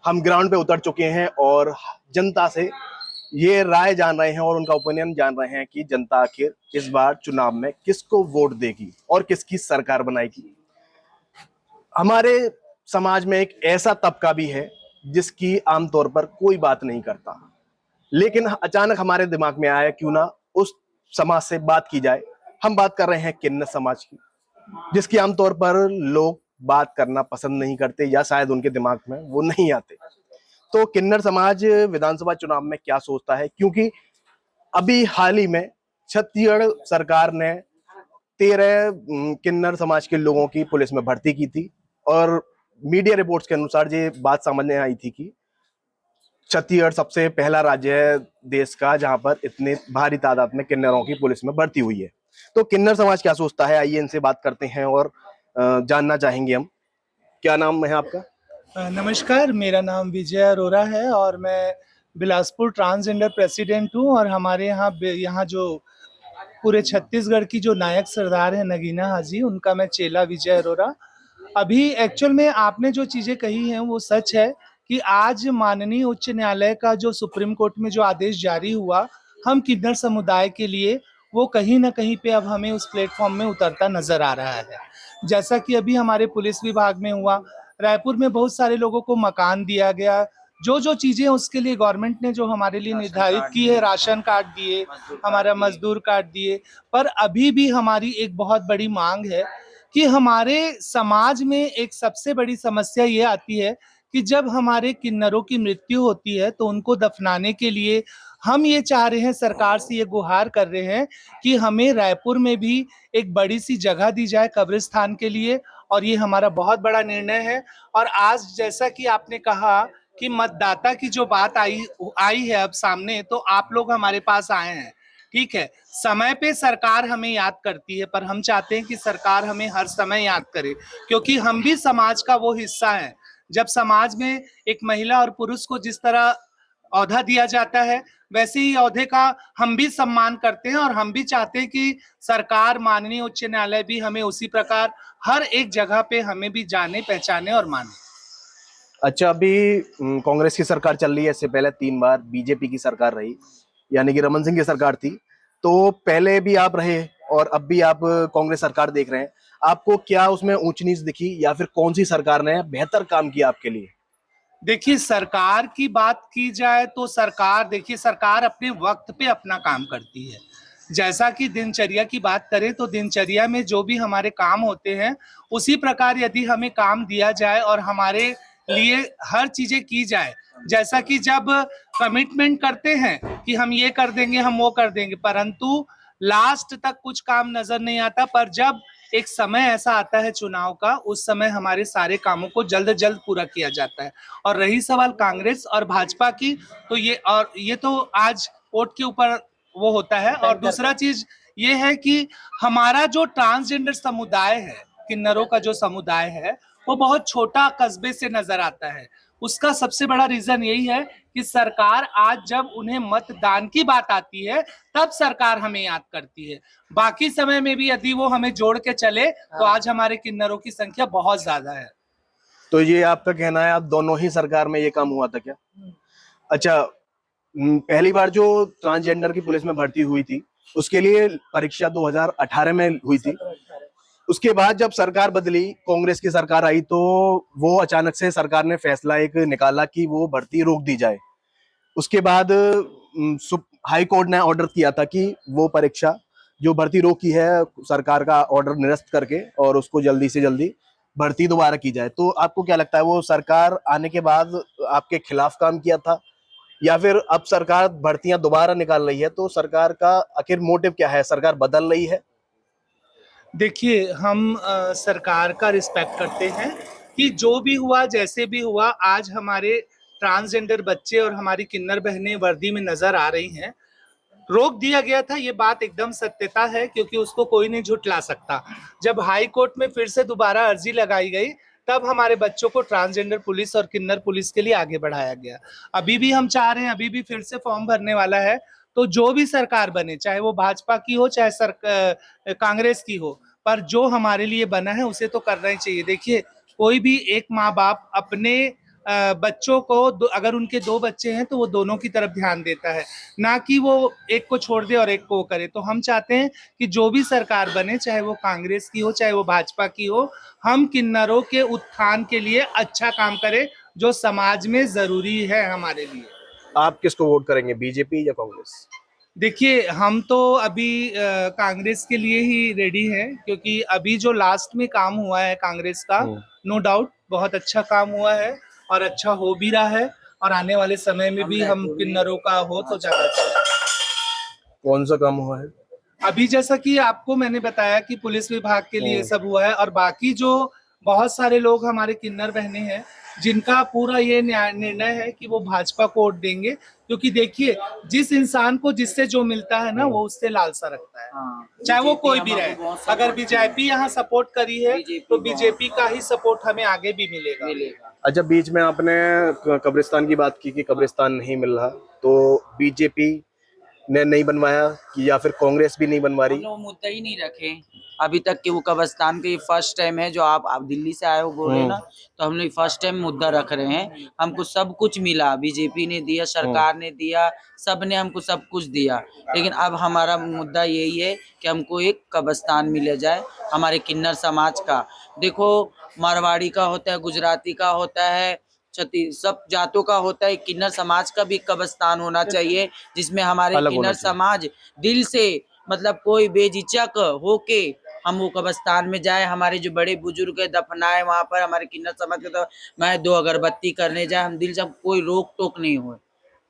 हम ग्राउंड पे उतर चुके हैं और जनता से ये राय जान रहे हैं और उनका ओपिनियन जान रहे हैं कि जनता आखिर इस बार चुनाव में किसको वोट देगी और किसकी सरकार बनाएगी। हमारे समाज में एक ऐसा तबका भी है जिसकी आमतौर पर कोई बात नहीं करता, लेकिन अचानक हमारे दिमाग में आया क्यों ना उस समाज से बात की जाए। हम बात कर रहे हैं किन्नर समाज की, जिसकी आमतौर पर लोग बात करना पसंद नहीं करते या शायद उनके दिमाग में वो नहीं आते। तो किन्नर समाज विधानसभा चुनाव में क्या सोचता है, क्योंकि अभी हाल ही में छत्तीसगढ़ सरकार ने 13 किन्नर समाज के लोगों की पुलिस में भर्ती की थी और मीडिया रिपोर्ट्स के अनुसार ये बात सामने आई थी कि छत्तीसगढ़ सबसे पहला राज्य है देश का जहां पर इतने भारी तादाद में किन्नरों की पुलिस में भर्ती हुई है। तो किन्नर समाज क्या सोचता है, आइए इनसे बात करते हैं और जानना चाहेंगे हम। क्या नाम है आपका? नमस्कार, मेरा नाम विजय अरोरा है और मैं बिलासपुर ट्रांसजेंडर प्रेसिडेंट हूँ। और हमारे यहाँ जो पूरे छत्तीसगढ़ की जो नायक सरदार है नगीना हाजी, उनका मैं चेला विजय अरोरा। अभी एक्चुअल में आपने जो चीज़ें कही हैं वो सच है कि आज माननीय उच्च न्यायालय का जो सुप्रीम कोर्ट में जो आदेश जारी हुआ, हम किन्नर समुदाय के लिए वो कहीं ना कहीं पे अब हमें उस प्लेटफॉर्म में उतरता नजर आ रहा है। जैसा कि अभी हमारे पुलिस विभाग में हुआ, रायपुर में बहुत सारे लोगों को मकान दिया गया। जो जो चीजें उसके लिए गवर्नमेंट ने जो हमारे लिए निर्धारित की है, राशन कार्ड दिए, हमारा मजदूर कार्ड दिए। पर अभी भी हमारी एक बहुत बड़ी मांग है कि हमारे समाज में एक सबसे बड़ी समस्या ये आती है कि जब हमारे किन्नरों की मृत्यु होती है तो उनको दफनाने के लिए हम ये चाह रहे हैं, सरकार से ये गुहार कर रहे हैं कि हमें रायपुर में भी एक बड़ी सी जगह दी जाए कब्रिस्तान के लिए। और ये हमारा बहुत बड़ा निर्णय है। और आज जैसा कि आपने कहा कि मतदाता की जो बात आई आई है अब सामने, तो आप लोग हमारे पास आए हैं, ठीक है। समय पे सरकार हमें याद करती है, पर हम चाहते हैं कि सरकार हमें हर समय याद करे, क्योंकि हम भी समाज का वो हिस्सा है। जब समाज में एक महिला और पुरुष को जिस तरह औहदा दिया जाता है, वैसे ही औहदे का हम भी सम्मान करते हैं और हम भी चाहते हैं कि सरकार, माननीय उच्च न्यायालय भी हमें उसी प्रकार हर एक जगह पे हमें भी जाने, पहचाने और माने। अच्छा, अभी कांग्रेस की सरकार चल रही है, इससे पहले 3 बार बीजेपी की सरकार रही, यानी कि रमन सिंह की सरकार थी। तो पहले भी आप रहे और अब भी आप कांग्रेस सरकार देख रहे हैं। आपको क्या उसमें ऊंच नीच दिखी या फिर कौन सी सरकार ने बेहतर काम किया आपके लिए? देखिए, सरकार की बात की जाए तो सरकार, देखिए, सरकार अपने वक्त पे अपना काम करती है। जैसा कि दिनचर्या की बात करें तो दिनचर्या में जो भी हमारे काम होते हैं, उसी प्रकार यदि हमें काम दिया जाए और हमारे लिए हर चीजें की जाए, जैसा कि जब कमिटमेंट करते हैं कि हम ये कर देंगे, हम वो कर देंगे, परंतु लास्ट तक कुछ काम नजर नहीं आता। पर जब एक समय ऐसा आता है चुनाव का, उस समय हमारे सारे कामों को जल्द जल्द पूरा किया जाता है। और रही सवाल कांग्रेस और भाजपा की, तो ये तो आज वोट के ऊपर वो होता है। और दूसरा चीज ये है कि हमारा जो ट्रांसजेंडर समुदाय है, किन्नरों का जो समुदाय है, वो बहुत छोटा कस्बे से नजर आता है। उसका सबसे बड़ा रीजन यही है कि सरकार आज जब उन्हें मतदान की बात आती है, तब सरकार हमें याद करती है। बाकी समय में भी यदि वो हमें जोड़ के चले तो आज हमारे किन्नरों की संख्या बहुत ज्यादा है। तो ये आपका कहना है आप दोनों ही सरकार में ये काम हुआ था क्या? अच्छा, पहली बार जो ट्रांसजेंडर की पुलिस में भर्ती हुई थी उसके लिए परीक्षा 2018 में हुई थी। उसके बाद जब सरकार बदली, कांग्रेस की सरकार आई, तो वो अचानक से सरकार ने फैसला एक निकाला कि वो भर्ती रोक दी जाए। उसके बाद हाई कोर्ट ने ऑर्डर किया था कि वो परीक्षा जो भर्ती रोकी है, सरकार का ऑर्डर निरस्त करके और उसको जल्दी से जल्दी भर्ती दोबारा की जाए। तो आपको क्या लगता है, वो सरकार आने के बाद आपके खिलाफ काम किया था या फिर अब सरकार भर्तियां दोबारा निकाल रही है, तो सरकार का आखिर मोटिव क्या है? सरकार बदल रही है? देखिए, हम सरकार का रिस्पेक्ट करते हैं कि जो भी हुआ, जैसे भी हुआ, आज हमारे ट्रांसजेंडर बच्चे और हमारी किन्नर बहनें वर्दी में नजर आ रही हैं। रोक दिया गया था, ये बात एकदम सत्यता है, क्योंकि उसको कोई नहीं झुठला सकता। जब हाई कोर्ट में फिर से दोबारा अर्जी लगाई गई, तब हमारे बच्चों को ट्रांसजेंडर पुलिस और किन्नर पुलिस के लिए आगे बढ़ाया गया। अभी भी हम चाह रहे हैं, अभी भी फिर से फॉर्म भरने वाला है। तो जो भी सरकार बने, चाहे वो भाजपा की हो, चाहे कांग्रेस की हो, पर जो हमारे लिए बना है उसे तो करना ही चाहिए। देखिए, कोई भी एक माँ बाप अपने बच्चों को अगर उनके 2 बच्चे हैं तो वो दोनों की तरफ ध्यान देता है, ना कि वो एक को छोड़ दे और एक को करे। तो हम चाहते हैं कि जो भी सरकार बने, चाहे वो कांग्रेस की हो चाहे वो भाजपा की हो, हम किन्नरों के उत्थान के लिए अच्छा काम करें जो समाज में जरूरी है हमारे लिए। आप किसको वोट करेंगे, बीजेपी या कांग्रेस? देखिए, हम तो अभी कांग्रेस के लिए ही रेडी हैं, क्योंकि अभी जो लास्ट में काम हुआ है कांग्रेस का, नो डाउट बहुत अच्छा काम हुआ है और अच्छा हो भी रहा है, और आने वाले समय में भी हम किन्नरों का हो तो ज्यादा अच्छा है। कौन सा काम हुआ है? अभी जैसा कि आपको मैंने बताया कि पुलिस विभाग के लिए सब हुआ है, और बाकी जो बहुत सारे लोग हमारे किन्नर बहने हैं जिनका पूरा ये निर्णय है कि वो भाजपा को वोट देंगे, क्योंकि देखिए जिस इंसान को जिससे जो मिलता है ना वो उससे लालसा रखता है। चाहे वो कोई भी रहे, अगर बीजेपी यहाँ सपोर्ट करी है तो बीजेपी का ही सपोर्ट हमें आगे भी मिलेगा। अच्छा, बीच में आपने कब्रिस्तान की बात की कि कब्रिस्तान नहीं मिल रहा, तो बीजेपी ने नहीं बनवाया कि या फिर कांग्रेस भी नहीं बनवा रही? हम लोग मुद्दा ही नहीं रखे अभी तक कि वो कब्रिस्तान का ये फर्स्ट टाइम है जो आप दिल्ली से आए हो बोल रहे हैं ना, तो हम लोग फर्स्ट टाइम मुद्दा रख रहे हैं। हमको सब कुछ मिला, बीजेपी ने दिया, सरकार ने दिया, सब ने हमको सब कुछ दिया, लेकिन अब हमारा मुद्दा यही है कि हमको एक कब्रिस्तान मिल जाए हमारे किन्नर समाज का। देखो, मारवाड़ी का होता है, गुजराती का होता है, सब जातों का होता है, किन्नर समाज का भी कब्रिस्तान होना चाहिए जिसमें हमारे अलग होना किन्नर चाहिए। समाज दिल से, मतलब कोई बेझिझक होके हम वो कब्रिस्तान में जाए, हमारे जो बड़े बुजुर्ग है दफनाए वहां पर, हमारे किन्नर समाज के तो मैं 2 अगरबत्ती करने जाए, हम दिल से, कोई रोक टोक नहीं हो,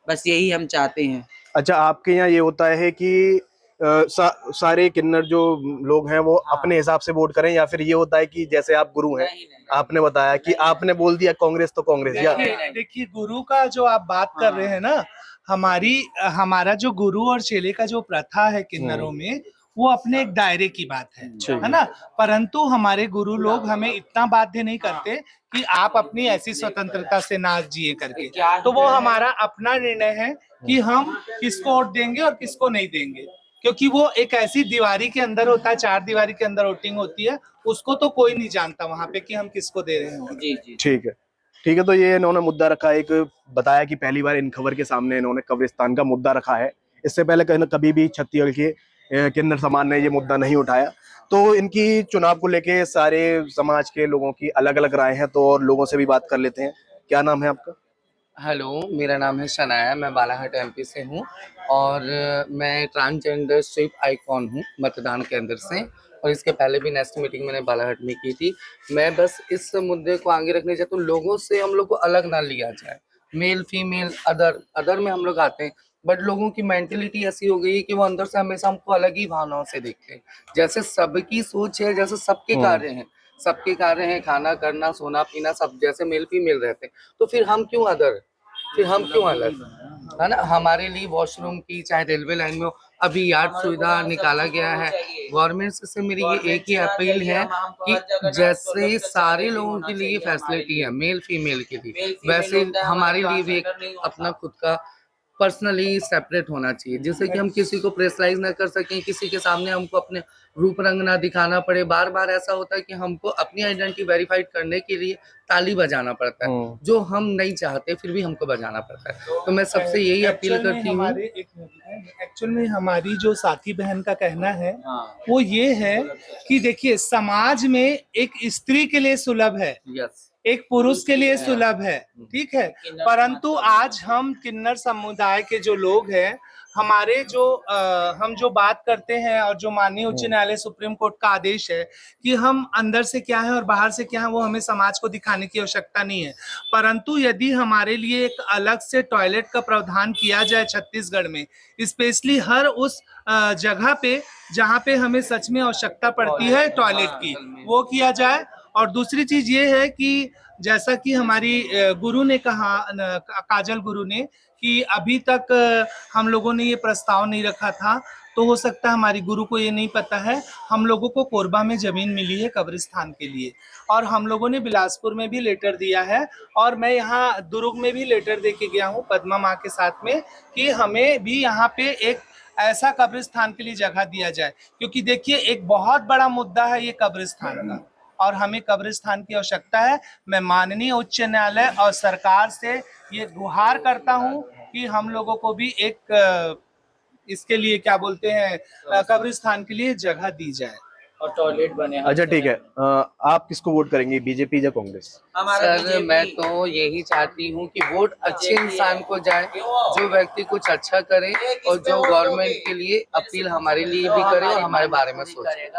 बस यही हम चाहते हैं। अच्छा, आपके यहाँ ये होता है कि सारे किन्नर जो लोग हैं वो अपने हिसाब से वोट करें, या फिर ये होता है कि जैसे आप गुरु हैं, आपने बताया कि आपने बोल दिया कांग्रेस तो कांग्रेस, या देखिए गुरु का जो आप बात कर रहे हैं ना, हमारा जो गुरु और चेले का जो प्रथा है किन्नरों में, वो अपने एक दायरे की बात है ना। परंतु हमारे गुरु लोग हमें इतना बाध्य नहीं करते कि आप अपनी ऐसी स्वतंत्रता से ना जिए करके। तो वो हमारा अपना निर्णय है कि हम किसको वोट देंगे और किसको नहीं देंगे, क्योंकि वो एक ऐसी दीवारी के अंदर होता है, 4 दीवारी के अंदर वोटिंग होती है, उसको तो कोई नहीं जानता वहां पे कि हम किसको दे रहे हैं। जी जी, ठीक है। ठीक है, तो ये इन्होंने मुद्दा रखा, एक बताया कि पहली बार इन खबर के सामने इन्होंने कब्रिस्तान का मुद्दा रखा है। इससे पहले कभी भी छत्तीसगढ़ के किन्नर समाज ने ये मुद्दा नहीं उठाया। तो इनकी चुनाव को लेके सारे समाज के लोगों की अलग अलग राय है, तो और लोगों से भी बात कर लेते हैं। क्या नाम है आपका? हेलो, मेरा नाम है शनाया, मैं बालाघाट एमपी से हूँ और मैं ट्रांसजेंडर स्वीप आइकॉन हूँ मतदान केंद्र से, और इसके पहले भी नेक्स्ट मीटिंग मैंने बालाघाट में की थी। मैं बस इस मुद्दे को आगे रखने चाहता हूँ, लोगों से हम लोग को अलग ना लिया जाए। मेल फीमेल अदर में हम लोग आते हैं, बट लोगों की मेंटेलिटी ऐसी हो गई है कि वो अंदर से हमेशा हमको अलग ही भावनाओं से देखते हैं। जैसे सबकी सोच है, जैसे सबके कार्य हैं, खाना करना सोना पीना सब जैसे मेल फीमेल रहते हैं, तो फिर हम क्यों अलग, है ना। हमारे लिए वॉशरूम की, चाहे रेलवे लाइन में हो, अभी यार्ड सुविधा निकाला गया है गवर्नमेंट से। मेरी ये एक ही अपील है कि जैसे सारे लोगों के लिए फैसिलिटी है मेल फीमेल के लिए, वैसे हमारे लिए भी एक अपना खुद का पर्सनली सेपरेट होना चाहिए, जिससे कि हम किसी को प्रेशराइज ना कर सकें, किसी के सामने हमको अपने रूप रंग ना दिखाना पड़े। बार बार ऐसा होता है कि हमको अपनी आइडेंटिटी वेरीफाइड करने के लिए ताली बजाना पड़ता है, जो हम नहीं चाहते फिर भी हमको बजाना पड़ता है। तो मैं सबसे यही अपील करती हूँ। एक्चुअल में हमारी जो साथी बहन का कहना है वो ये है कि देखिए, समाज में एक स्त्री के लिए सुलभ है, एक पुरुष के लिए सुलभ है, ठीक है। परंतु आज हम किन्नर समुदाय के जो लोग हैं, हमारे जो हम जो बात करते हैं और जो माननीय उच्च न्यायालय सुप्रीम कोर्ट का आदेश है कि हम अंदर से क्या है और बाहर से क्या है वो हमें समाज को दिखाने की आवश्यकता नहीं है। परंतु यदि हमारे लिए एक अलग से टॉयलेट का प्रावधान किया जाए छत्तीसगढ़ में, स्पेशली हर उस जगह पे जहाँ पे हमें सच में आवश्यकता पड़ती है टॉयलेट की, वो किया जाए। और दूसरी चीज ये है कि जैसा कि हमारी गुरु ने कहा, काजल गुरु ने, कि अभी तक हम लोगों ने ये प्रस्ताव नहीं रखा था, तो हो सकता है हमारी गुरु को ये नहीं पता है, हम लोगों को कोरबा में जमीन मिली है कब्रिस्तान के लिए, और हम लोगों ने बिलासपुर में भी लेटर दिया है, और मैं यहाँ दुर्ग में भी लेटर दे के गया हूँ पद्मा माँ के साथ में, कि हमें भी यहाँ पे एक ऐसा कब्रिस्तान के लिए जगह दिया जाए। क्योंकि देखिए, एक बहुत बड़ा मुद्दा है ये कब्रिस्तान का, और हमें कब्रिस्तान की आवश्यकता है। मैं माननीय उच्च न्यायालय और सरकार से ये गुहार करता हूँ कि हम लोगों को भी एक इसके लिए क्या बोलते हैं कब्रिस्तान के लिए जगह दी जाए और टॉयलेट बने। अच्छा ठीक है, आप किसको वोट करेंगे, बीजेपी या कांग्रेस? हमारा सर मैं तो यही चाहती हूँ कि वोट अच्छे इंसान को जाए, जो व्यक्ति कुछ अच्छा करे और जो गवर्नमेंट के लिए अपील हमारे लिए भी करे और हमारे बारे में सोचे।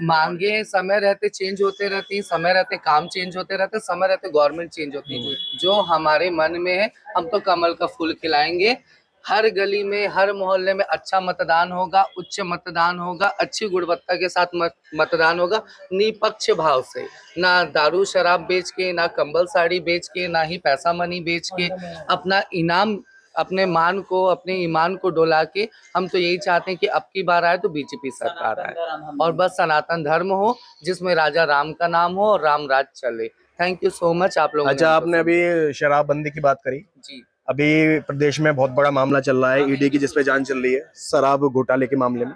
मांगे समय रहते चेंज होते रहती हैं, समय रहते काम चेंज होते रहते, समय रहते गवर्नमेंट चेंज होती है। जो हमारे मन में है हम तो कमल का फूल खिलाएंगे। हर गली में हर मोहल्ले में अच्छा मतदान होगा, उच्च मतदान होगा, अच्छी गुणवत्ता के साथ मतदान होगा, निष्पक्ष भाव से, ना दारू शराब बेच के, ना कंबल साड़ी बेच के, ना ही पैसा मनी बेच के, अपना इनाम अपने मान को अपने ईमान को डोला के। हम तो यही चाहते हैं कि अब की बार आए तो बीजेपी सरकार आए और बस सनातन धर्म हो जिसमें राजा राम का नाम हो और राम राज चले। थैंक यू सो मच आप लोगों ने। अच्छा, आपने अभी शराबबंदी की बात करी। जी अभी प्रदेश में बहुत बड़ा मामला चल रहा है, ईडी की जिसपे जांच चल रही है शराब घोटाले के मामले में,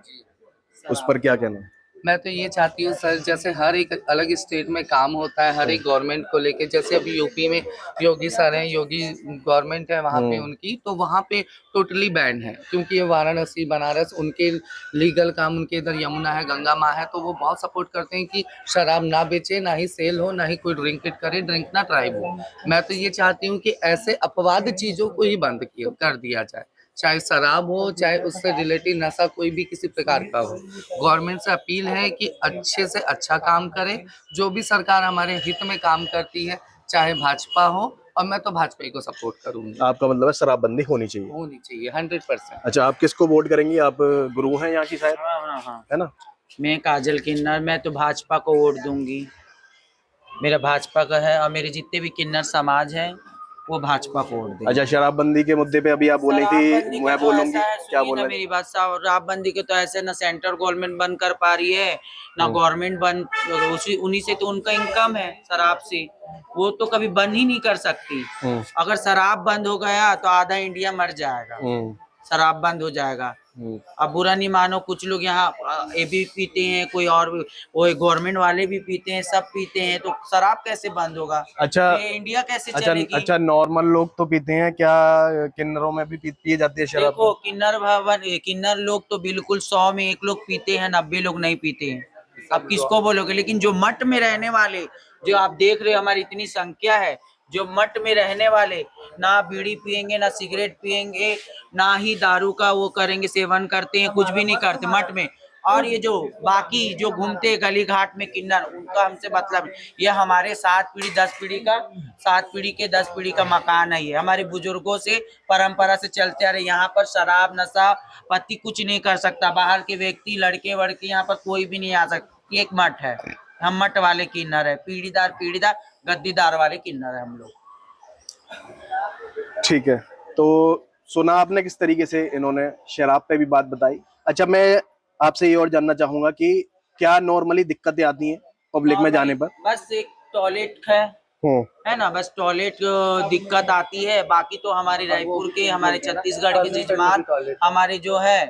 उस पर क्या कहना है? मैं तो ये चाहती हूँ सर, जैसे हर एक अलग स्टेट में काम होता है हर एक गवर्नमेंट को लेके, जैसे अभी यूपी में योगी सर हैं, योगी गवर्नमेंट है वहाँ पे उनकी, तो वहाँ पे टोटली बैन है क्योंकि ये वाराणसी बनारस उनके लीगल काम, उनके इधर यमुना है गंगा माँ है, तो वो बहुत सपोर्ट करते हैं कि शराब ना बेचे, ना ही सेल हो, ना ही कोई ड्रिंक इट करे, ड्रिंक ना ट्राइब हो। मैं तो ये चाहती हूँ कि ऐसे अपवाद चीज़ों को ही बंद कर दिया जाए, चाहे शराब हो चाहे उससे रिलेटेड नशा कोई भी किसी प्रकार का हो। गवर्नमेंट से अपील है कि अच्छे से अच्छा काम करे, जो भी सरकार हमारे हित में काम करती है, चाहे भाजपा हो, और मैं तो भाजपा ही को सपोर्ट करूंगी। आपका मतलब है शराबबंदी होनी चाहिए? होनी चाहिए 100%। अच्छा, आप किसको वोट करेंगी? आप गुरु हैं यहाँ की शायद, हाँ। है ना? मैं काजल किन्नर, मैं तो भाजपा को वोट दूंगी। मेरा भाजपा का है और मेरे जितने भी किन्नर समाज है वो भाजपा को वोट देंगे। अच्छा, शराबबंदी के मुद्दे पे अभी आप बोली थी, मैं बोलूंगी, क्या बोल रहे? मेरी बात, शराबबंदी के तो ऐसे ना सेंट्रल गवर्नमेंट बंद कर पा रही है ना गवर्नमेंट बंद, उन्हीं से तो उनका इनकम है शराब से, वो तो कभी बंद ही नहीं कर सकती। अगर शराब बंद हो गया तो आधा इंडिया मर जाएगा, शराब बंद हो जाएगा। अब बुरा नहीं मानो, कुछ लोग यहाँ ये भी पीते हैं, कोई और वो गवर्नमेंट वाले भी पीते हैं, सब पीते हैं, तो शराब कैसे बंद होगा? अच्छा, ये इंडिया कैसे चलेगी? अच्छा, नॉर्मल लोग तो पीते हैं क्या? किन्नरों में भी पी जाती है शराब? देखो किन्नर लोग तो बिल्कुल 100 में 1 लोग पीते हैं, 90 लोग नहीं पीते हैं। अब किसको बोलोगे? लेकिन जो मठ में रहने वाले, जो आप देख रहे हो हमारी इतनी संख्या है, जो मठ में रहने वाले ना बीड़ी पियेंगे, ना सिगरेट पियेंगे, ना ही दारू का वो करेंगे, सेवन करते हैं, कुछ भी नहीं करते मठ में। और ये जो बाकी जो घूमते गली घाट में किन्नर, उनका हमसे मतलब, ये हमारे 7 पीढ़ी 10 पीढ़ी का 7 पीढ़ी के 10 पीढ़ी का मकान है। ये हमारे बुजुर्गों से परंपरा से चलते आ रहे। यहाँ पर शराब नशा पति कुछ नहीं कर सकता, बाहर के व्यक्ति लड़के वड़के यहाँ पर कोई भी नहीं आ सकता। एक मठ है, हम मठ वाले किन्नर है, पीढ़ीदार गद्दीदार वाले किन्नर है हम लोग। ठीक है, तो सुना आपने किस तरीके से इन्होंने शराब पे भी बात बताई। अच्छा, मैं आपसे ये और जानना चाहूंगा कि क्या नॉर्मली दिक्कतें आती हैं पब्लिक में जाने पर? बस एक टॉयलेट है ना, बस टॉयलेट दिक्कत आती है, बाकी तो हमारे रायपुर के, हमारे छत्तीसगढ़ के जजमान हमारे जो है,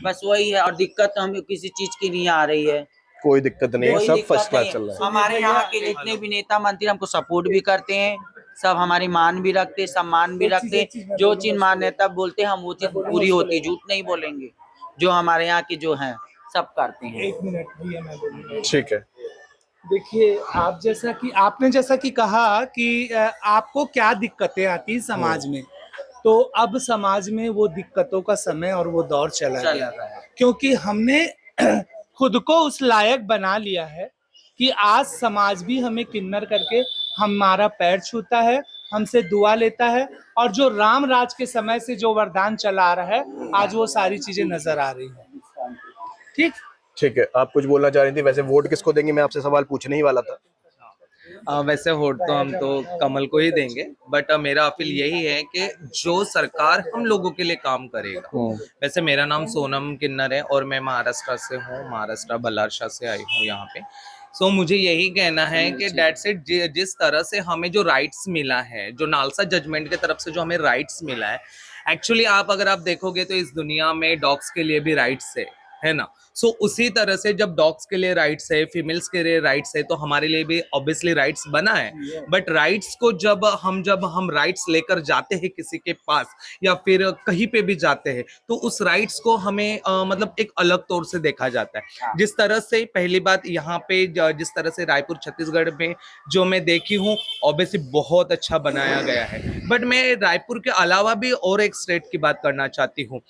बस वही है। और दिक्कत तो हमें किसी चीज की नहीं आ रही है, कोई दिक्कत नहीं है, कोई सब दिक्कत फर्स्ट क्लास नहीं। चल रहा है। हमारे यहाँ के जितने भी नेता मंत्री हमको सपोर्ट भी करते हैं, सब हमारी मान भी रखते, सम्मान भी रखते। जो चीज मान्यता बोलते हैं हम वो चीज पूरी होती, झूठ नहीं बोलेंगे। जो हमारे यहाँ के जो हैं सब करते हैं। 1 मिनट भैया मैं बोलूंगा। ठीक है, देखिए, आपने जैसा कि कहा कि आपको क्या दिक्कतें आती हैं समाज में, तो अब समाज में वो दिक्कतों का समय और वो दौर चला गया, क्योंकि हमने खुद को उस लायक बना लिया है कि आज समाज भी हमें किन्नर करके हमारा पैर छूता है, हमसे दुआ लेता है, और जो राम राज के समय से जो वरदान चला आ रहा है आज वो सारी चीजें नजर आ रही है। ठीक है, आप कुछ बोलना चाह रही थी? वैसे वोट किसको देंगे, मैं आपसे सवाल पूछने ही वाला था। वैसे वोट तो हम तो कमल को ही देंगे, बट मेरा अपील यही है कि जो सरकार हम लोगों के लिए काम करेगा। वैसे मेरा नाम सोनम किन्नर है और मैं महाराष्ट्र से हूँ, महाराष्ट्र बल्लारशाह से आई हूँ यहाँ पे। सो मुझे यही कहना है कि डेट्स इट, जिस तरह से हमें जो राइट्स मिला है, जो नालसा जजमेंट की तरफ से जो हमें राइट्स मिला है, एक्चुअली अगर आप देखोगे तो इस दुनिया में डॉग्स के लिए भी राइट्स है ना। सो उसी तरह से जब डॉग्स के लिए राइट्स है, फीमेल्स के लिए राइट्स है, तो हमारे लिए भी ऑब्वियसली राइट्स बना है। बट राइट्स को जब हम राइट्स लेकर जाते हैं किसी के पास या फिर कहीं पे भी जाते हैं, तो उस राइट्स को हमें मतलब एक अलग तौर से देखा जाता है। जिस तरह से पहली बात यहाँ पे जिस तरह से रायपुर छत्तीसगढ़ में जो मैं देखी हूँ, ऑब्वियसली बहुत अच्छा बनाया गया है। बट मैं रायपुर के अलावा भी और एक स्टेट की बात करना चाहती हूँ।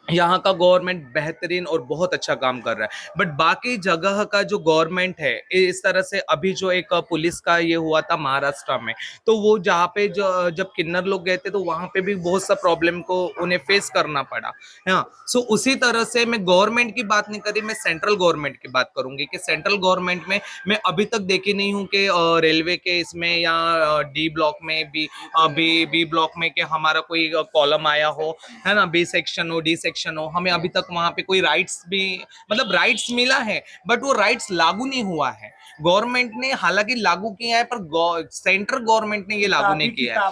यहाँ का गवर्नमेंट बेहतरीन और बहुत अच्छा काम कर रहा है, बट बाकी जगह का जो गवर्नमेंट है, इस तरह से अभी जो एक पुलिस का ये हुआ था महाराष्ट्र में, तो वो जहाँ पे जो जब किन्नर लोग गए थे, तो वहां पे भी बहुत सा प्रॉब्लम को उन्हें फेस करना पड़ा। हाँ, सो उसी तरह से मैं गवर्नमेंट की बात नहीं करी, मैं सेंट्रल गवर्नमेंट की बात करूंगी कि सेंट्रल गवर्नमेंट में मैं अभी तक देखी नहीं हूँ कि रेलवे के इसमें या डी ब्लॉक में भी बी ब्लॉक में कि हमारा कोई कॉलम आया हो, है ना, बी सेक्शन हो, डी सेक्शन हो, हमें अभी तक वहां पे कोई राइट्स भी, मतलब राइट्स मिला है, बट वो राइट्स लागू नहीं हुआ है। गवर्नमेंट ने हालांकि लागू किया है, पर सेंट्रल गवर्नमेंट ने ये लागू नहीं किया है।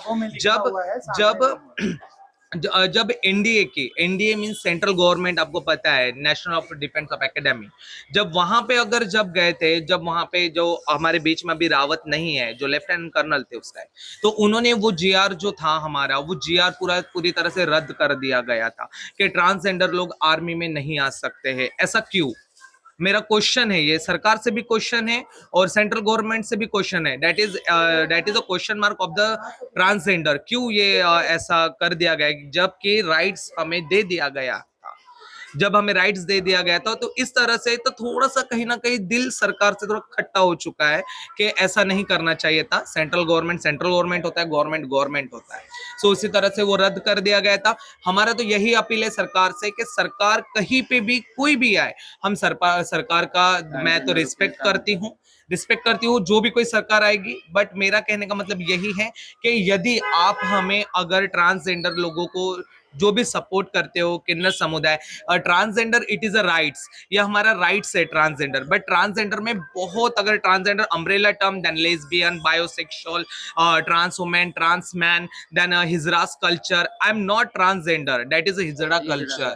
जब एनडीए मींस सेंट्रल गवर्नमेंट, आपको पता है, national of defence of academy, जब वहां पे जब गए थे, जब वहां पे जो हमारे बीच में अभी रावत नहीं है, जो लेफ्टिनेंट कर्नल थे उस टाइम, तो उन्होंने वो जीआर जो था हमारा, वो जीआर पूरी तरह से रद्द कर दिया गया था कि ट्रांसजेंडर लोग आर्मी में नहीं आ सकते हैं। ऐसा क्यों? मेरा क्वेश्चन है, ये सरकार से भी क्वेश्चन है और सेंट्रल गवर्नमेंट से भी क्वेश्चन है। That is a question mark of the transgender. क्यों ये ऐसा कर दिया गया, जबकि राइट्स हमें दे दिया गया था, जब हमें राइट्स दे दिया गया था। तो इस तरह से तो थोड़ा सा कहीं ना कहीं दिल सरकार से थोड़ा खट्टा हो चुका है कि ऐसा नहीं करना चाहिए था। सेंट्रल गवर्नमेंट होता है, गवर्नमेंट होता है। सो इसी तरह से वो रद्द कर दिया गया था। हमारा तो यही अपील है सरकार से कि सरकार कहीं पे भी कोई भी आए, हम सरकार का मैं तो रिस्पेक्ट करती हूँ जो भी कोई सरकार आएगी। बट मेरा कहने का मतलब यही है कि यदि आप हमें अगर ट्रांसजेंडर लोगों को जो भी सपोर्ट करते हो, किन्नर समुदाय, transgender it is a rights, ये हमारा राइट्स है ट्रांसजेंडर। बट ट्रांसजेंडर में बहुत, अगर transgender umbrella term, then lesbian, bisexual, trans women, trans man, then hijras culture. I am not transgender, that is hijra culture.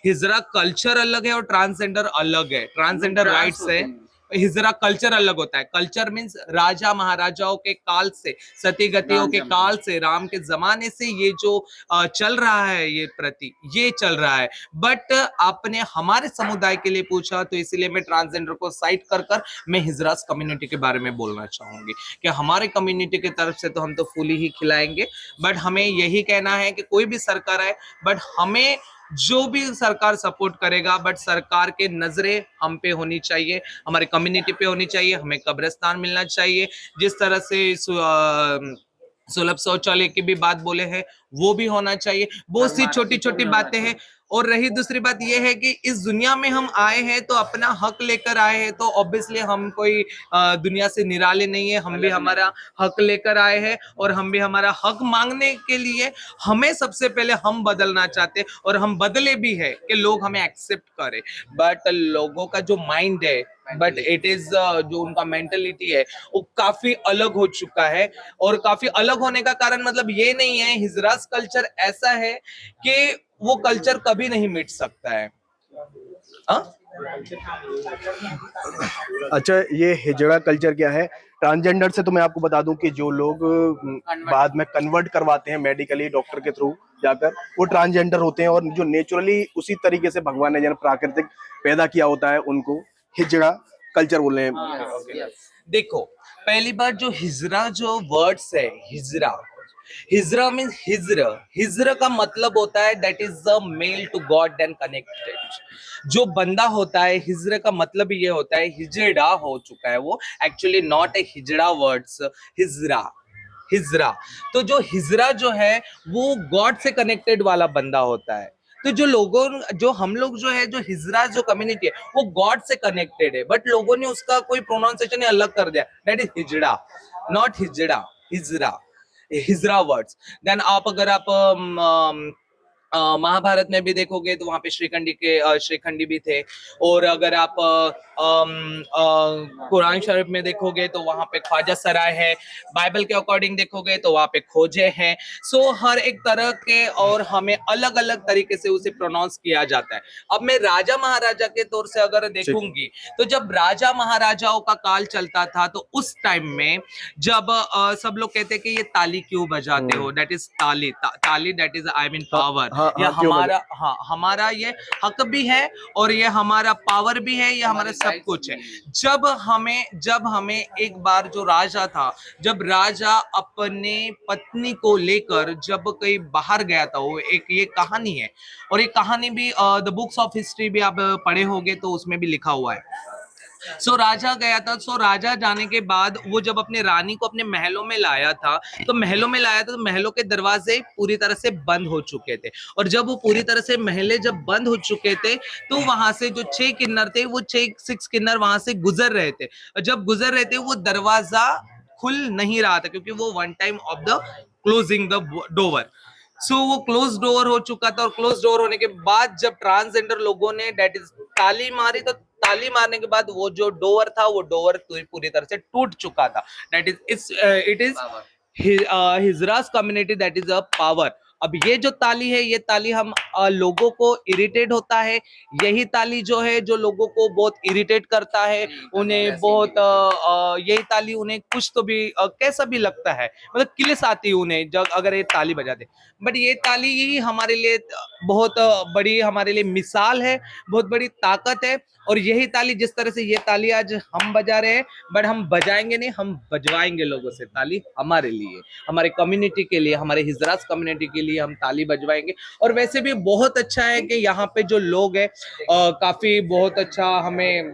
Hijra culture अलग है और ट्रांसजेंडर अलग है। ट्रांसजेंडर राइट्स है, हिजरा कल्चर अलग होता है। कल्चर मीन्स राजा महाराजाओं के काल से, सती गतियों के काल से, राम के जमाने से ये जो चल रहा है, ये प्रति ये चल रहा है। बट आपने हमारे समुदाय के लिए पूछा, तो इसलिए मैं ट्रांसजेंडर को साइड कर मैं हिजरास कम्युनिटी के बारे में बोलना चाहूंगी कि हमारे कम्युनिटी की तरफ से तो हम तो फूली ही खिलाएंगे। बट हमें यही कहना है कि कोई भी सरकार आए, बट हमें जो भी सरकार सपोर्ट करेगा, बट सरकार के नजरें हम पे होनी चाहिए, हमारे कम्युनिटी पे होनी चाहिए। हमें कब्रिस्तान मिलना चाहिए, जिस तरह से सुलभ शौचालय की भी बात बोले हैं, वो भी होना चाहिए। बहुत सी छोटी छोटी बातें हैं। और रही दूसरी बात यह है कि इस दुनिया में हम आए हैं तो अपना हक लेकर आए हैं, तो ऑब्वियसली हम कोई दुनिया से निराले नहीं है। हम भी हमारा हक लेकर आए हैं और हम भी हमारा हक मांगने के लिए हमें सबसे पहले हम बदलना चाहते हैं, और हम बदले भी है कि लोग हमें एक्सेप्ट करें। बट लोगों का जो माइंड है, बट इट इज जो उनका मेंटेलिटी है, वो काफी अलग हो चुका है। और काफी अलग होने का कारण मतलब ये नहीं है, हिजरास कल्चर ऐसा है कि वो कल्चर कभी नहीं मिट सकता है। अच्छा, ये हिजड़ा कल्चर क्या है? ट्रांसजेंडर से तो मैं आपको बता दूं कि जो लोग बाद में कन्वर्ट करवाते हैं मेडिकली डॉक्टर के थ्रू जाकर, वो ट्रांसजेंडर होते हैं। और जो नेचुरली उसी तरीके से भगवान ने जन प्राकृतिक पैदा किया होता है, उनको हिजड़ा कल्चर बोल रहे हैं। देखो, पहली बार जो हिजरा जो वर्ड्स है, हिजरा मीन्स हिजरा का मतलब होता है that is the mail to God and connected. जो बंदा होता है, हिजरा का मतलब ये होता है, हिजड़ा हो चुका है वो, एक्चुअली नॉट ए हिजड़ा वर्ड्स, हिजरा। तो जो हिजरा जो है वो गॉड से कनेक्टेड वाला बंदा होता है। तो जो हम लोग जो है, जो हिजरा जो कम्युनिटी है, वो गॉड से कनेक्टेड है। बट लोगों ने उसका कोई प्रोनाउंसिएशन अलग कर दिया, that is hijra, not hijra, hijra words. Then अगर आप महाभारत में भी देखोगे तो वहां पे श्रीखंडी भी थे। और अगर आप कुरान शरीफ में देखोगे तो वहां पे ख्वाजा सराय है। बाइबल के अकॉर्डिंग देखोगे तो वहां पे खोजे हैं। सो हर एक तरह के और हमें अलग अलग तरीके से उसे प्रोनाउंस किया जाता है। अब मैं राजा महाराजा के तौर से अगर देखूंगी तो जब राजा महाराजाओं का काल चलता था तो उस टाइम में जब सब लोग कहते हैं कि ये ताली क्यों बजाते हो, दैट इज ताली that is I mean power. ये हमारा ये हक भी है और ये हमारा पावर भी है, ये हमारा सब कुछ है। जब हमें एक बार जो राजा था, जब राजा अपने पत्नी को लेकर जब कहीं बाहर गया था, वो एक ये कहानी है और ये कहानी भी द बुक्स ऑफ हिस्ट्री भी आप पढ़े होंगे तो उसमें भी लिखा हुआ है। सो राजा गया था। सो राजा जाने के बाद वो जब अपने रानी को अपने महलों में लाया था तो महलों के दरवाजे पूरी तरह से बंद हो चुके थे। और जब वो पूरी तरह से महले जब बंद हो चुके थे तो वहां से जो 6 किन्नर थे वो 6 किन्नर वहां से गुजर रहे थे। और जब गुजर रहे थे वो दरवाजा खुल नहीं रहा था क्योंकि वो one time of the closing the door. So वो क्लोज डोर हो चुका था और क्लोज डोर होने के बाद जब ट्रांसजेंडर लोगों ने दैट इज ताली मारी तो ताली मारने के बाद वो जो डोर था वो डोर पूरी तरह से टूट चुका था। That is it is hijras community that is a power. अब ये जो ताली है, ये ताली हम लोगों को इरिटेट होता है, यही ताली जो है जो लोगों को बहुत इरिटेट करता है, उन्हें बहुत यही ताली उन्हें कुछ तो भी कैसा भी लगता है, मतलब किलिस आती है उन्हें जब अगर ये ताली बजाते। बट ये ताली ही हमारे लिए बहुत बड़ी हमारे लिए मिसाल है, बहुत बड़ी ताकत है। और यही ताली जिस तरह से ये ताली आज हम बजा रहे हैं, बट हम बजाएंगे नहीं, हम बजवाएंगे लोगों से ताली। हमारे लिए, हमारे कम्युनिटी के लिए, हमारे हिजरास कम्युनिटी के लिए हम ताली बजवाएंगे। और वैसे भी बहुत अच्छा है कि यहाँ पे जो लोग हैं काफी बहुत अच्छा हमें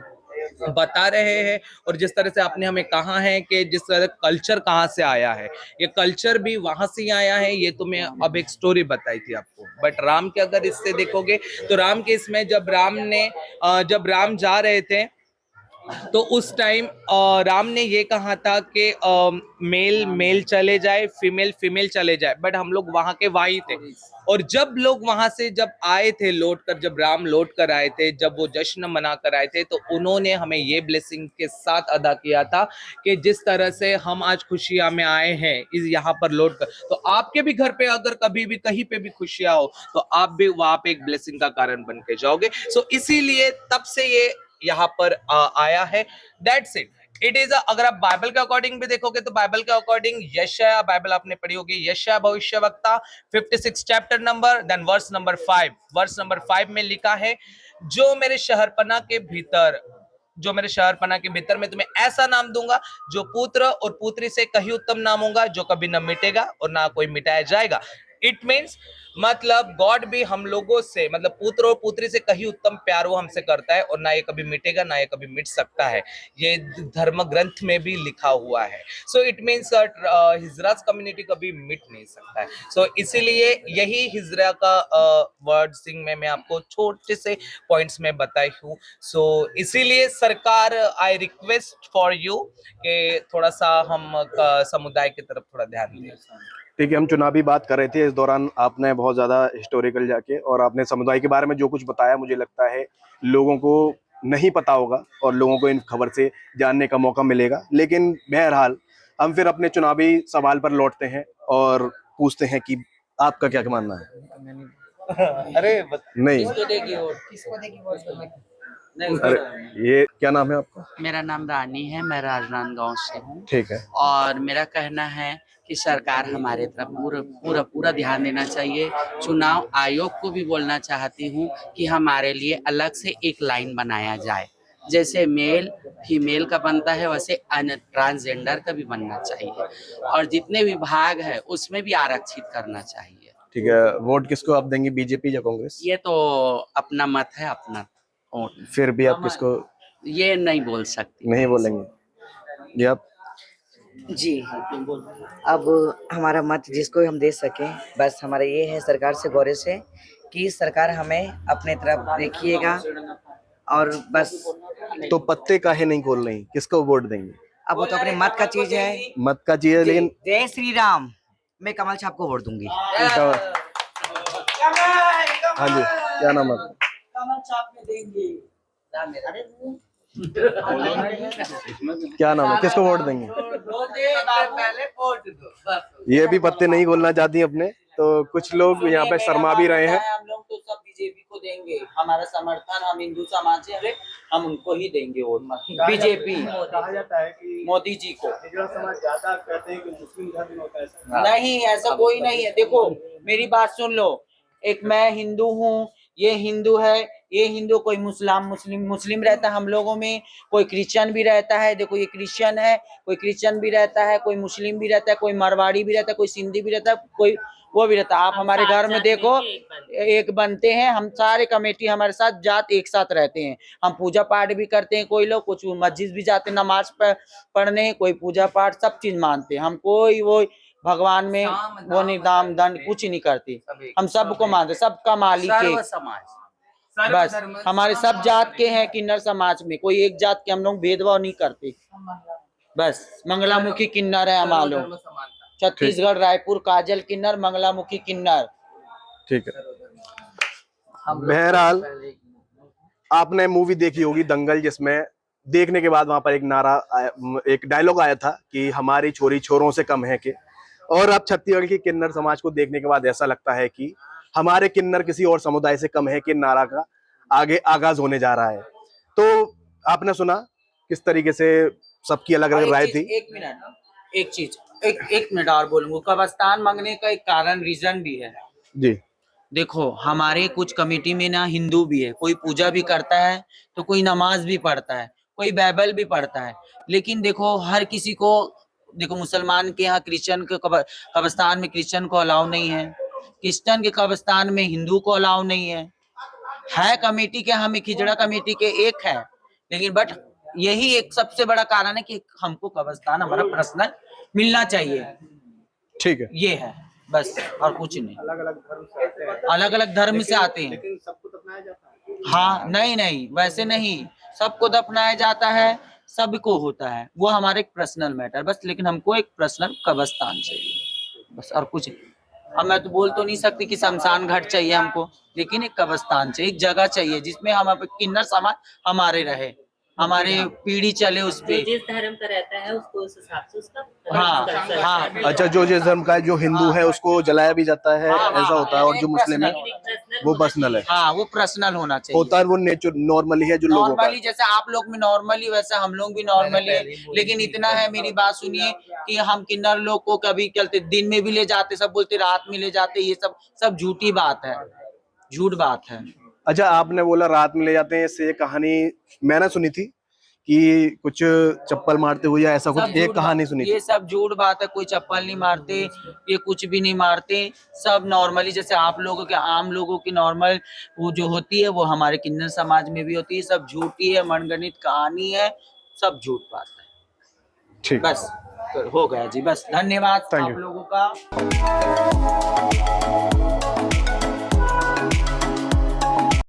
बता रहे हैं। और जिस तरह से आपने हमें कहा है कि जिस तरह कल्चर कहाँ से आया है, ये कल्चर भी वहां से ही आया है। ये तो मैं अब एक स्टोरी बताई थी आपको। बट राम के अगर इससे देखोगे तो राम के इसमें जब राम जा रहे थे तो उस टाइम राम ने ये कहा था कि मेल चले जाए, फीमेल चले जाए। बट हम लोग वहां के वहीं थे। और जब लोग वहां से जब आए थे जब राम लौट कर आए थे, जब वो जश्न मना कर आए थे, तो उन्होंने हमें ये ब्लेसिंग के साथ अदा किया था कि जिस तरह से हम आज खुशियां में आए हैं इस यहाँ पर लौट कर, तो आपके भी घर पे अगर कभी भी कहीं पे भी खुशियां हो तो आप भी वहां पे एक ब्लेसिंग का कारण बन के जाओगे। सो इसीलिए तब से ये यहाँ पर आया है। That's it. इट इज अगर आप बाइबल के अकॉर्डिंग भी देखोगे तो बाइबल के अकॉर्डिंग यशायाह, बाइबल आपने पढ़ी होगी, यशायाह भविष्यवक्ता 56 chapter number then verse number 5 में लिखा है, जो मेरे शहरपना के भीतर मैं तुम्हें ऐसा नाम दूंगा जो पुत्र और पुत्री से कहीं उत्तम नाम होगा, जो कभी न मिटेगा और ना कोई मिटाया जाएगा। इट मीन्स मतलब गॉड भी हम लोगों से, मतलब पुत्र और पुत्री से कहीं उत्तम प्यार वो हमसे करता है और ना ये कभी मिटेगा, ना ये कभी मिट सकता है। ये धर्म ग्रंथ में भी लिखा हुआ है। सो इट मीन्स हिजरास कम्युनिटी कभी मिट नहीं सकता है। सो इसीलिए यही हिजरा का वर्ड सिंह में मैं आपको छोटे से पॉइंट्स में बताई हूँ। सो इसीलिए सरकार, आई रिक्वेस्ट फॉर यू कि थोड़ा सा हम समुदाय की तरफ थोड़ा ध्यान दें। ठीक है, हम चुनावी बात कर रहे थे, इस दौरान आपने बहुत ज्यादा हिस्टोरिकल जाके और आपने समुदाय के बारे में जो कुछ बताया, मुझे लगता है लोगों को नहीं पता होगा और लोगों को इन खबर से जानने का मौका मिलेगा। लेकिन बहरहाल हम फिर अपने चुनावी सवाल पर लौटते हैं और पूछते हैं कि आपका क्या मानना है। अरे नहीं, अरे ये क्या नाम है आपका? मेरा नाम रानी है, मैं राजनांदगांव से हूँ। ठीक है। और मेरा कहना है कि सरकार हमारे तरफ पूरा ध्यान देना चाहिए। चुनाव आयोग को भी बोलना चाहती हूँ कि हमारे लिए अलग से एक लाइन बनाया जाए, जैसे मेल फीमेल का बनता है वैसे ट्रांसजेंडर का भी बनना चाहिए। और जितने विभाग है उसमें भी आरक्षित करना चाहिए। ठीक है, वोट किसको आप देंगे, बीजेपी या कांग्रेस? ये तो अपना मत है, अपना वोट। फिर भी आप किसको? ये नहीं बोल सकती। नहीं बोलेंगे जी आप? जी, अब हमारा मत जिसको हम दे सकें, बस हमारा ये है सरकार से गुजारिश है कि सरकार हमें अपने तरफ देखिएगा और बस। तो पत्ते काहे नहीं खोल रही, किसको वोट देंगे? अब वो तो अपने मत का चीज है, मत का चीज है, लेकिन जय श्री राम, मैं कमल छाप को वोट दूंगी। हाँ जी, क्या नाम है? कमल छाप में देंगे। क्या नाम है, किसको वोट देंगे? पहले वोट दो बस। ये भी पत्ते नहीं खोलना चाहती अपने, तो कुछ लोग यहाँ पे शर्मा भी रहे हैं। हम लोग तो सब बीजेपी को देंगे, हमारा समर्थन, हम हिंदू समाज है, हम उनको ही देंगे वोट। बीजेपी कहा जाता है कि मोदी जी को। हिजड़ा समाज ज्यादा कहते हैं कि मुस्लिम धर्म में होता है ऐसा। नहीं, ऐसा कोई नहीं है। देखो मेरी बात सुन लो, एक मैं हिंदू हूँ, ये हिंदू है, ये हिंदू, कोई मुस्लिम रहता है हम लोगों में, कोई क्रिश्चियन भी रहता है। देखो ये क्रिश्चियन है, कोई क्रिश्चियन भी रहता है, कोई मुस्लिम भी रहता है, कोई मारवाड़ी भी रहता है, कोई सिंधी भी रहता है, कोई वो भी रहता है। आप हमारे घर में देखो एक बनते हैं, हम सारे कमेटी हमारे साथ जात एक साथ रहते हैं। हम पूजा पाठ भी करते हैं, कोई लोग कुछ मस्जिद भी जाते हैं नमाज पढ़ने, कोई पूजा पाठ सब चीज मानते हैं। हम कोई वो भगवान में वो नहीं दाम दंड कुछ नहीं करती, हम सबको मानते, सबका मालिक है बस। हमारे सब जात के हैं किन्नर समाज में, कोई एक जात के हम लोग भेदभाव नहीं करते बस। मंगलामुखी किन्नर है हमारे लोग, छत्तीसगढ़ रायपुर काजल किन्नर, मंगलामुखी किन्नर। ठीक है। बहरहाल आपने मूवी देखी होगी दंगल, जिसमें देखने के बाद वहां पर एक डायलॉग आया था कि हमारी छोरी छोरों से कम है के। और अब छत्तीसगढ़ की किन्नर समाज को देखने के बाद ऐसा लगता है कि हमारे किन्नर किसी और समुदाय से कम है के नारा का आगे आगाज होने जा रहा है। तो आपने सुना किस तरीके से सबकी अलग अलग राय थी। एक मिनट, एक मिनट और बोलूंगा। कब्रिस्तान मांगने का एक कारण रीजन भी है जी। देखो हमारे कुछ कमेटी में ना हिंदू भी है, कोई पूजा भी करता है तो कोई नमाज भी पढ़ता है, कोई बाइबल भी पढ़ता है। लेकिन देखो हर किसी को, देखो मुसलमान के यहाँ क्रिश्चियन के कब्रिस्तान में क्रिश्चियन को अलाउ नहीं है, क्रिश्चियन के कब्रिस्तान में हिंदू को अलाउ नहीं है कमेटी के, हम एक हिजड़ा कमेटी के एक है। लेकिन बट यही एक सबसे बड़ा कारण है कि हमको कब्रिस्तान हमारा पर्सनल मिलना चाहिए। ठीक है, ये है बस, और कुछ नहीं। अलग अलग धर्म से आते हैं, अलग अलग धर्म से आते हैं, लेकिन सबको दफनाया जाता है। हाँ नहीं वैसे नहीं, सबको दफनाया जाता है, सबको होता है, वो हमारे एक पर्सनल मैटर बस। लेकिन हमको एक पर्सनल कब्रिस्तान चाहिए बस, और कुछ। अब मैं तो बोल तो नहीं सकती कि शमशान घाट चाहिए हमको, लेकिन एक कब्रिस्तान चाहिए, एक जगह चाहिए जिसमें हम किन्नर समाज हमारे रहे, हमारे पीढ़ी चले उस पे। जिस धर्म का रहता है उसको उस हिसाब से उसका हाँ। अच्छा, जो जिस धर्म का है, जो हिंदू है उसको जलाया भी जाता है, ऐसा होता है। और जो मुस्लिम है वो पर्सनल है। हाँ वो पर्सनल होना चाहिए, होता है वो नेचर नॉर्मली है जो लोगों का। नॉर्मली जैसे आप लोग में नॉर्मली वैसे हम लोग भी नॉर्मली है। लेकिन इतना है, मेरी बात सुनिए, कि हम किन्नर लोग को कभी चलते दिन में भी ले जाते, सब बोलते रात में ले जाते, ये सब झूठी बात है, झूठ बात है। अच्छा, आपने बोला रात में ले जाते हैं, इससे कहानी मैंने सुनी थी कि कुछ चप्पल मारते हुए या ऐसा कुछ एक कहानी सुनी थी। ये सब झूठ बात है, कोई चप्पल नहीं मारते, ये कुछ भी नहीं मारते। सब नॉर्मली जैसे आप लोगों के आम लोगों की नॉर्मल वो जो होती है वो हमारे किन्नर समाज में भी होती है। सब झूठी है, मनगढ़ंत कहानी है, सब झूठ बात है। ठीक, बस हो गया जी, बस धन्यवाद Thank आप you. लोगों का।